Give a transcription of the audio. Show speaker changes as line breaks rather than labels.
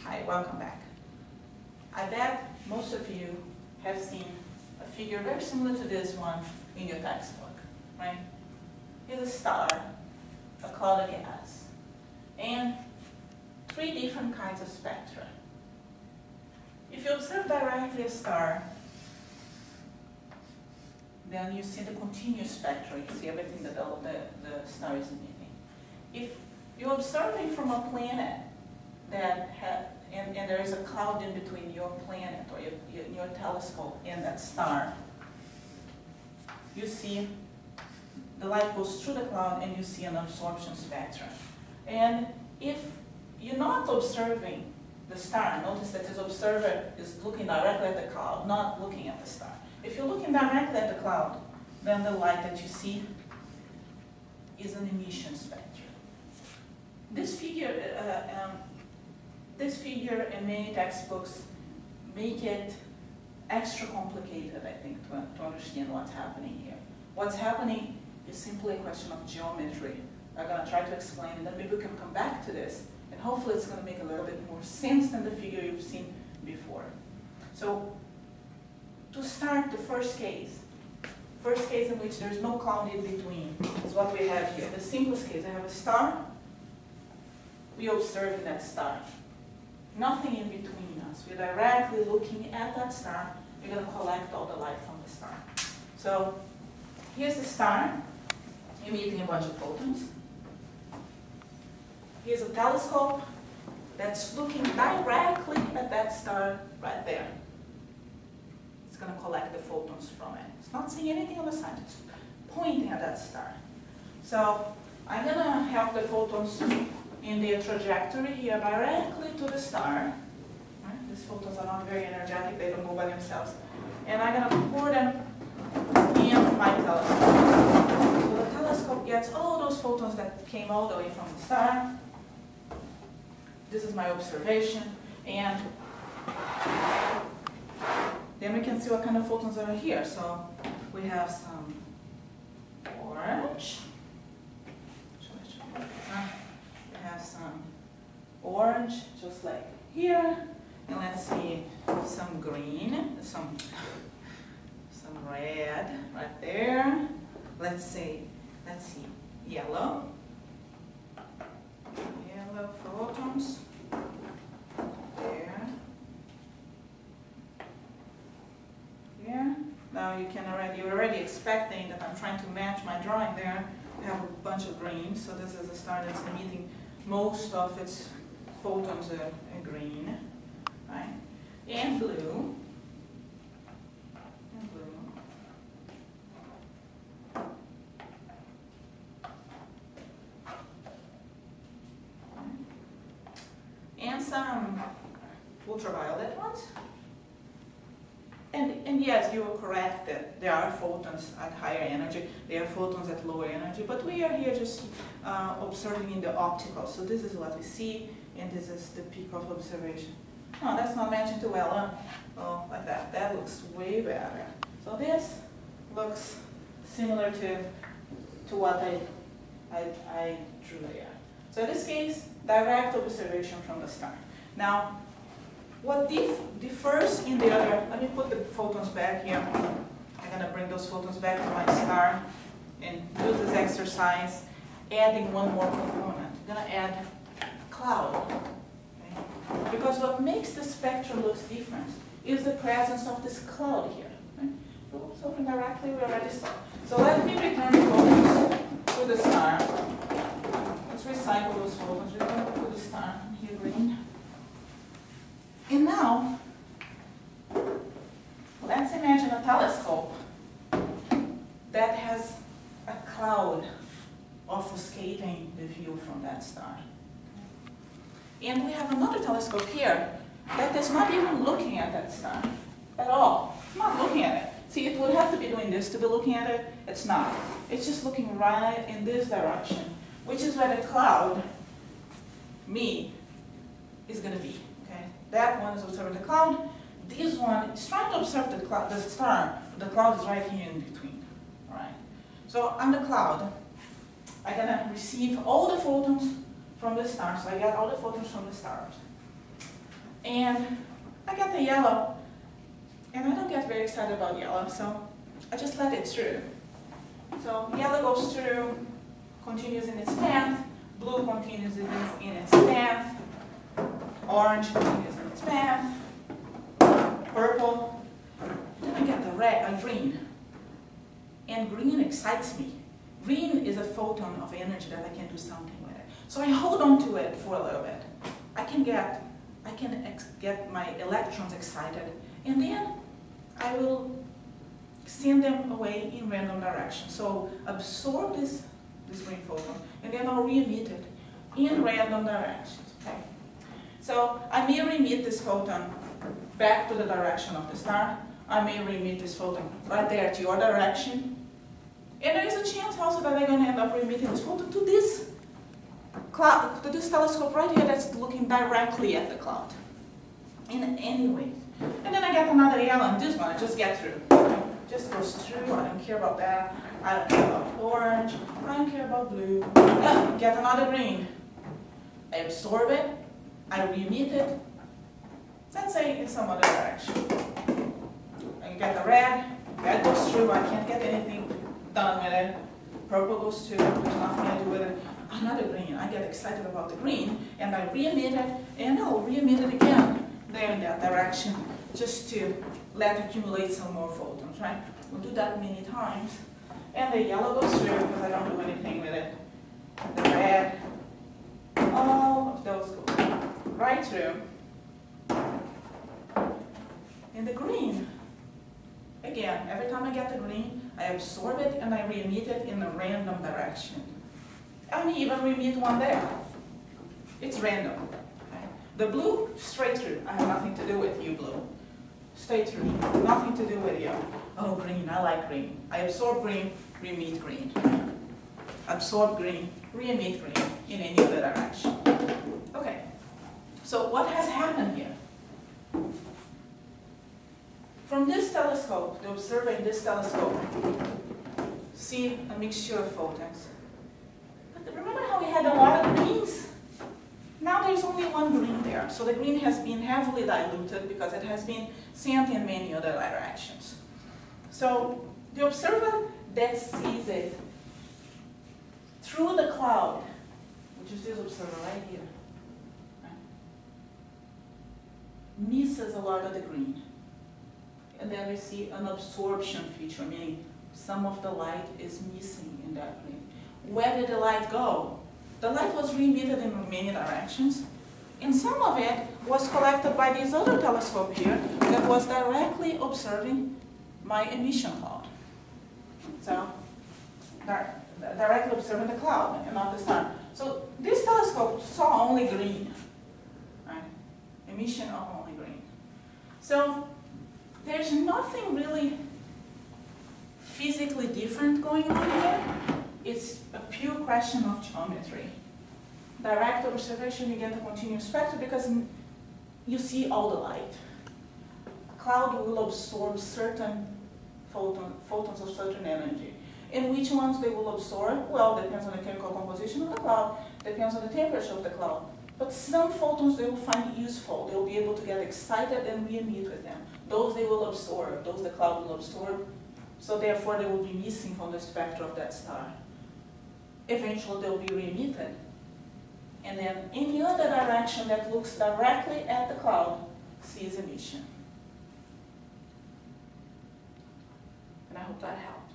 Hi, welcome back. I bet most of you have seen a figure very similar to this one in your textbook, right? Here's a star, a cloud of gas, and three different kinds of spectra. If you observe directly a star, then you see the continuous spectra. You see everything that the star is emitting. If you're observing from a planet and there is a cloud in between your planet or your telescope and that star, you see the light goes through the cloud and you see an absorption spectrum. And if you're not observing the star, notice that this observer is looking directly at the cloud, not looking at the star. If you're looking directly at the cloud, then the light that you see is an emission spectrum. This figure in many textbooks make it extra complicated, I think, to understand what's happening here. What's happening is simply a question of geometry. I'm going to try to explain, and then maybe we can come back to this, and hopefully it's going to make a little bit more sense than the figure you've seen before. So, to start, the first case in which there's no cloud in between is what we have here. The simplest case, I have a star. We observe that star. Nothing in between us. We're directly looking at that star. We're going to collect all the light from the star. So here's the star emitting a bunch of photons. Here's a telescope that's looking directly at that star right there. It's going to collect the photons from it. It's not seeing anything on the side. It's pointing at that star. So I'm going to have the photons in their trajectory here directly to the star. Right? These photons are not very energetic, they don't go by themselves. And I'm going to pour them in my telescope. So the telescope gets all those photons that came all the way from the star. This is my observation. And then we can see what kind of photons are here. So we have some orange. Have some orange, just like here, and let's see some green, some red right there. Let's see yellow photons there. Here. Now you're already expecting that I'm trying to match my drawing there. I have a bunch of green, so this is a star that's emitting most of its photons are green, right? And blue. And blue. And some ultraviolet ones. And yes, you are correct that there are photons at higher energy, there are photons at lower energy, but we are here just observing in the optical. So this is what we see, and this is the peak of observation. No, that's not matching too well, huh? Oh, like that. That looks way better. So this looks similar to what I drew there. So in this case, direct observation from the star. Now, what differs in the other, let me put the photons back here. I'm going to bring those photons back to my star and do this exercise, adding one more component. I'm going to add cloud. Okay? Because what makes the spectrum look different is the presence of this cloud here. Right? So indirectly we already saw. So let me return the photons to the star. Let's recycle those photons. Return them to the star. Here, green. And now, let's imagine a telescope that has a cloud obfuscating the view from that star. And we have another telescope here that is not even looking at that star at all. It's not looking at it. See, it would have to be doing this to be looking at it. It's not. It's just looking right in this direction, which is where the cloud, me, is going to be. That one is observing the cloud. This one is trying to observe the cloud, the star. The cloud is right here in between. All right. So I'm the cloud. I'm gonna receive all the photons from the star. So I get all the photons from the stars. And I get the yellow, and I don't get very excited about yellow, so I just let it through. So yellow goes through, continues in its path, blue continues in its path, orange continues in its path, purple, then I get the red, green. And green excites me. Green is a photon of energy that I can do something with it. So I hold on to it for a little bit. I can get my electrons excited, and then I will send them away in random direction. So absorb this green photon, and then I'll re-emit it in random directions. Okay. So I may re-emit this photon back to the direction of the star. I may re-emit this photon right there to your direction. And there is a chance also that I'm going to end up re-emitting this photon to this cloud, to this telescope right here that's looking directly at the cloud. In any way. And then I get another yellow, and this one I just get through. Just goes through, I don't care about that. I don't care about orange, I don't care about blue. Get another green. I absorb it, I re-emit it, let's say in some other direction. I get the red goes through, I can't get anything done with it. Purple goes through, there's nothing I do with it. Another green, I get excited about the green, and I re-emit it, and I'll re-emit it again there in that direction, just to let accumulate some more photons, right? We'll do that many times. And the yellow goes through because I don't do anything with it. The red, all of those go right through. And the green, again, every time I get the green, I absorb it and I re-emit it in a random direction. I may even re-emit one there. It's random. Okay? The blue, straight through. I have nothing to do with you, blue. Straight through. Nothing to do with you. Oh, green, I like green. I absorb green, re-emit green. Absorb green, re-emit green in any other direction. Okay, so what has happened here? From this telescope, the observer in this telescope see a mixture of photons. But remember how we had a lot of greens? Now there's only one green there. So the green has been heavily diluted because it has been sent in many other directions. So the observer that sees it through the cloud, which is this observer right here, right, misses a lot of the green. And then we see an absorption feature, meaning some of the light is missing in that green. Where did the light go? The light was re-emitted in many directions, and some of it was collected by this other telescope here that was directly observing my emission cloud. So, directly observing the cloud and not the star. So this telescope saw only green, right? Emission of only green. So there's nothing really physically different going on here. It's a pure question of geometry. Direct observation, you get a continuous spectrum because you see all the light. A cloud will absorb certain photons of certain energy. And which ones they will absorb? Well, depends on the chemical composition of the cloud, depends on the temperature of the cloud. But some photons they will find useful. They will be able to get excited and re-emit with them. Those they will absorb, those the cloud will absorb. So therefore they will be missing from the spectra of that star. Eventually they will be re-emitted. And then any other direction that looks directly at the cloud sees emission. And I hope that helped.